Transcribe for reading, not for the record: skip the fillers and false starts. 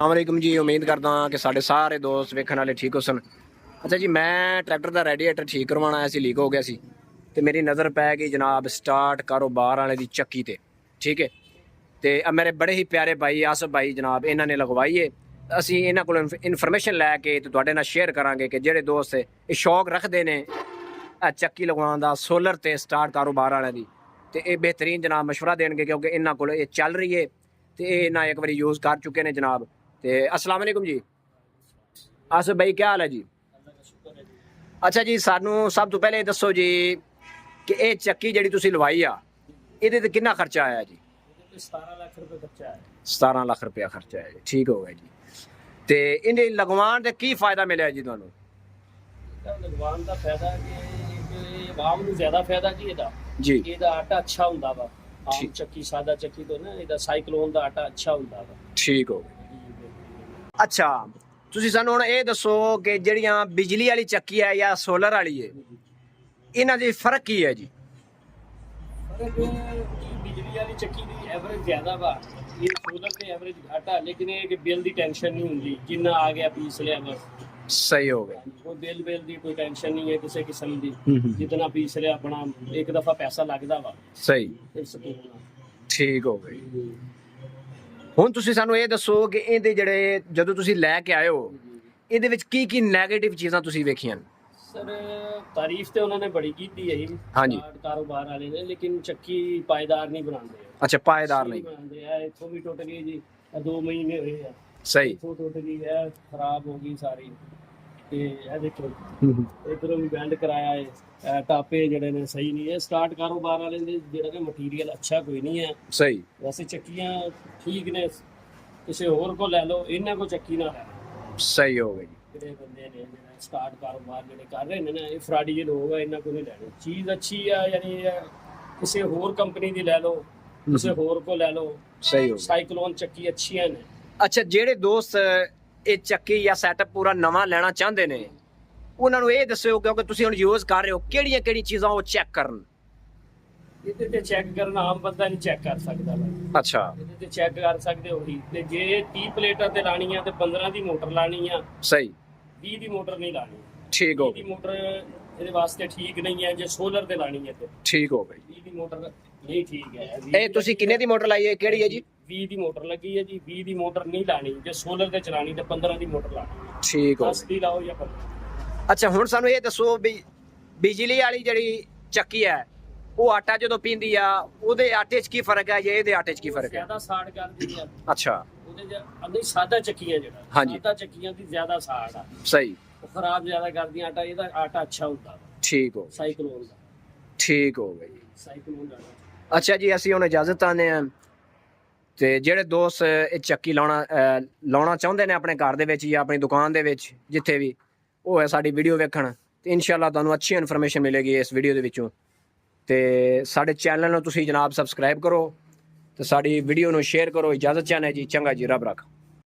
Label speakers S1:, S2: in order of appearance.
S1: अस्सलामुअलैकुम जी। उम्मीद करदा कि साढ़े सारे दोस्त वेखण वाले ठीक हो सन। अच्छा जी, मैं ट्रैक्टर का रेडिएटर ठीक करवाना आया सी, लीक हो गया सी ते मेरी नज़र पै गई जनाब स्टार्ट कारोबार वाले दी चक्की ते। ठीक है, ते मेरे बड़े ही प्यारे भाई आसफ भाई जनाब इन्हों ने लगवाई है। असी इन्हों को इन्फॉर्मेशन लैके तो तुहाडे नाल शेयर करांगे कि जेड़े दोस्त ये शौक रखते ने चक्की लगवाउण दा सोलर ते स्टार्ट कारोबार वाले दी, ते ये बेहतरीन जनाब मशवरा देंगे क्योंकि इन्हों को ये चल रही है तो ये इन्हें एक बार यूज़ कर चुके हैं जनाब। तो अस्सलाम वालेकुम जी। आसफ भाई क्या हाल है जी? अच्छा जी, सानू सब तो पहले दसो जी कि ये चक्की जी तुसीं लवाई आ ये कितना खर्चा आया जी?
S2: 17 लाख रुपए खर्चा है।
S1: 17 लाख रुपया खर्चा है जी, ठीक हो गया जी। तो इन्हें लगवान का की फायदा मिले जी तुहानू?
S2: लगवान का फायदा कि आम नूं ज्यादा फायदा जी ਇਹਦਾ
S1: जी।
S2: ਇਹਦਾ ਆਟਾ ਅੱਛਾ ਹੁੰਦਾ ਵਾ। ਆਮ ਚੱਕੀ ਸਾਦਾ ਚੱਕੀ ਤੋਂ ਨਾ ਇਹਦਾ ਸਾਈਕਲੋਨ ਦਾ ਆਟਾ ਅੱਛਾ ਹੁੰਦਾ ਵਾ।
S1: ठीक हो गया। अच्छा, ਤੁਸੀਂ ਸਾਨੂੰ ਹੁਣ ਇਹ ਦੱਸੋ ਕਿ ਜਿਹੜੀਆਂ ਬਿਜਲੀ ਵਾਲੀ ਚੱਕੀ ਹੈ ਜਾਂ ਸੋਲਰ ਵਾਲੀ ਹੈ ਇਹਨਾਂ ਦੇ ਫਰਕ ਕੀ ਹੈ ਜੀ?
S2: फर्क बिजली वाली चक्की की एवरेज ज्यादा वा, ये सोलर से एवरेज घट है, लेकिन ये कि बिल की टेंशन नहीं होंगी, जिन्ना आ गया पीस लिया बस
S1: सही हो गया।
S2: कोई बिल की कोई टेंशन नहीं है किसी किस्म की, जितना पीस लिया अपना एक दफा पैसा लगता वा।
S1: सही,
S2: फिर सुकून आ।
S1: ठीक हो गई। ਹੁਣ ਤੁਸੀਂ ਸਾਨੂੰ ਇਹ ਦੱਸੋ ਕਿ ਇਹਦੇ ਜਿਹੜੇ ਜਦੋਂ ਤੁਸੀਂ ਲੈ ਕੇ ਆਏ ਹੋ ਇਹਦੇ ਵਿੱਚ ਕੀ ਕੀ 네ਗੇਟਿਵ ਚੀਜ਼ਾਂ ਤੁਸੀਂ ਵੇਖੀਆਂ?
S2: सर तारीफ तो उन्होंने बड़ी की थी यही।
S1: हाँ जी।
S2: कारोबार वाले ने, लेकिन चक्की पायदार नहीं बनाते।
S1: अच्छा, पायदार नहीं
S2: बनाते है, इथों भी टुट गई जी, 2 महीने हुए हैं।
S1: सही।
S2: इथों टुट गई है, खराब हो गई सारी। ते ये देखो इधरों भी बैंड कराया है, टापे जड़े ने सही नहीं है। स्टार्ट कारोबार वाले ने जेड़ा ने मटीरियल अच्छा कोई नहीं है।
S1: सही।
S2: वैसे चक्कियां ठीक ने, किसी होर को ले लो, इन्हां को चक्की ना ले लो।
S1: सही हो गई।
S2: ਜਿਹੜੇ ਬੰਦੇ ਨੇ ਜਿਹੜਾ ਸਟਾਰਟ ਕਾਰੋਬਾਰ ਜਿਹੜੇ ਕਰ ਰਹੇ ਨੇ ਨਾ, ਇਹ ਫਰਾਡੀ ਜਿਹੇ ਲੋਕ ਆ, ਇਹਨਾਂ ਕੋਲ ਨਹੀਂ ਲੈਣੀ ਚੀਜ਼ ਅੱਛੀ ਆ। ਯਾਨੀ ਕਿਸੇ ਹੋਰ ਕੰਪਨੀ ਦੀ ਲੈ ਲਓ, ਕਿਸੇ ਹੋਰ ਕੋ ਲੈ ਲਓ।
S1: ਸਹੀ ਹੋ ਗਿਆ।
S2: ਸਾਈਕਲੋਨ ਚੱਕੀ ਅੱਛੀਆਂ ਨੇ।
S1: ਅੱਛਾ, ਜਿਹੜੇ ਦੋਸਤ ਇਹ ਚੱਕੀ ਜਾਂ ਸੈਟਅਪ ਪੂਰਾ ਨਵਾਂ ਲੈਣਾ ਚਾਹੁੰਦੇ ਨੇ ਉਹਨਾਂ ਨੂੰ ਇਹ ਦੱਸਿਓ, ਕਿਉਂਕਿ ਤੁਸੀਂ ਹੁਣ ਯੂਜ਼ ਕਰ ਰਹੇ ਹੋ, ਕਿਹੜੀਆਂ ਕਿਹੜੀਆਂ ਚੀਜ਼ਾਂ ਉਹ ਚੈੱਕ ਕਰਨ?
S2: ਇਹਦੇ ਤੇ ਚੈੱਕ ਕਰਨ ਆਮ ਬੰਦਾ ਨਹੀਂ ਚੈੱਕ ਕਰ ਸਕਦਾ ਬਾਈ।
S1: ਅੱਛਾ।
S2: ਇਹਦੇ ਤੇ ਚੈੱਕ ਕਰ ਸਕਦੇ ਉਹੀ, ਤੇ ਜੇ 30 ਪਲੇਟਾਂ ਤੇ ਲਾਣੀ ਆ ਤੇ 15 ਦੀ ਮੋਟਰ ਲਾਣੀ ਆ।
S1: ਸਹੀ।
S2: 20 ਦੀ ਮੋਟਰ ਨਹੀਂ ਲਾਣੀ।
S1: ਠੀਕ ਹੋ
S2: 20 ਦੀ ਮੋਟਰ ਇਹਦੇ ਵਾਸਤੇ ਠੀਕ ਨਹੀਂ ਹੈ। ਜੇ ਸੋਲਰ ਤੇ ਲਾਣੀ ਹੈ ਤੇ
S1: ਠੀਕ ਹੋ ਗਈ।
S2: 20 ਦੀ ਮੋਟਰ ਨਹੀਂ ਠੀਕ ਹੈ।
S1: ਇਹ ਤੁਸੀਂ ਕਿੰਨੇ ਦੀ ਮੋਟਰ ਲਾਈ ਹੈ, ਕਿਹੜੀ ਹੈ ਜੀ?
S2: 20 ਦੀ ਮੋਟਰ ਲੱਗੀ ਹੈ ਜੀ। 20 ਦੀ ਮੋਟਰ ਨਹੀਂ ਲਾਣੀ, ਜੇ ਸੋਲਰ ਤੇ ਚਲਾਣੀ ਤੇ 15 ਦੀ ਮੋਟਰ ਲਾਣੀ।
S1: ਠੀਕ ਹੋ
S2: 10 ਦੀ ਲਾਓ ਜਾਂ 15।
S1: ਅੱਛਾ, ਹੁਣ ਸਾਨੂੰ ਇਹ ਦੱਸੋ ਵੀ ਬਿਜਲੀ ਵਾਲੀ ਜਿਹੜੀ ਚੱਕੀ ਹੈ ਉਹ ਆਟਾ ਜਦੋਂ ਪੀਂਦੀ ਆ ਉਹਦੇ ਆਟੇ 'ਚ ਕੀ ਫਰਕ ਹੈ ਜਾਂ ਇਹਦੇ ਆਟੇ 'ਚ ਕੀ ਫਰਕ ਹੈ?
S2: ਜ਼ਿਆਦਾ ਸਾੜ ਕਰਦੀ ਆ।
S1: ਅੱਛਾ।
S2: ਉਹਦੇ ਚ ਅੰਦਰ ਸਾਦਾ ਚੱਕੀਆਂ ਜਿਹੜਾ,
S1: ਹਾਂਜੀ।
S2: ਸਾਦਾ ਚੱਕੀਆਂ ਦੀ ਜ਼ਿਆਦਾ ਸਾੜ ਆ।
S1: ਸਹੀ।
S2: ਉਹ ਖਰਾਬ ਜ਼ਿਆਦਾ ਕਰਦੀਆਂ ਆਟਾ, ਇਹਦਾ ਆਟਾ ਅੱਛਾ ਹੁੰਦਾ।
S1: ਠੀਕ ਹੋ।
S2: ਸਾਈਕਲੋਨ ਦਾ।
S1: ਠੀਕ ਹੋ ਗਈ।
S2: ਸਾਈਕਲੋਨ ਦਾ।
S1: ਅੱਛਾ ਜੀ, ਅਸੀਂ ਹੁਣ ਇਜਾਜ਼ਤ ਆਉਂਦੇ ਹਾਂ। ਤੇ ਜਿਹੜੇ ਦੋਸਤ ਇਹ ਚੱਕੀ ਲਾਉਣਾ ਚਾਹੁੰਦੇ ਨੇ ਆਪਣੇ ਘਰ ਦੇ ਵਿੱਚ ਜਾਂ ਆਪਣੀ ਦੁਕਾਨ ਦੇ ਵਿੱਚ ਜਿੱਥੇ ਵੀ, ਉਹ ਹੈ ਸਾਡੀ ਵੀਡੀਓ ਵੇਖਣ ਤੇ ਇਨਸ਼ਾਅੱਲਾ ਤੁਹਾਨੂੰ ਅੱਛੀ ਇਨਫੋਰਮੇਸ਼ਨ ਮਿਲੇਗੀ ਇਸ ਵੀਡੀਓ ਦੇ ਵਿੱਚੋਂ। ਤੇ ਸਾਡੇ ਚੈਨਲ ਨੂੰ ਤੁਸੀਂ ਜਨਾਬ ਸਬਸਕ੍ਰਾਈਬ ਕਰੋ ਤੇ ਸਾਡੀ ਵੀਡੀਓ ਨੂੰ ਸ਼ੇਅਰ ਕਰੋ। ਇਜਾਜ਼ਤ ਚਾਹੁੰਦੇ ਜੀ। ਚੰਗਾ ਜੀ, ਰੱਬ ਰੱਖ।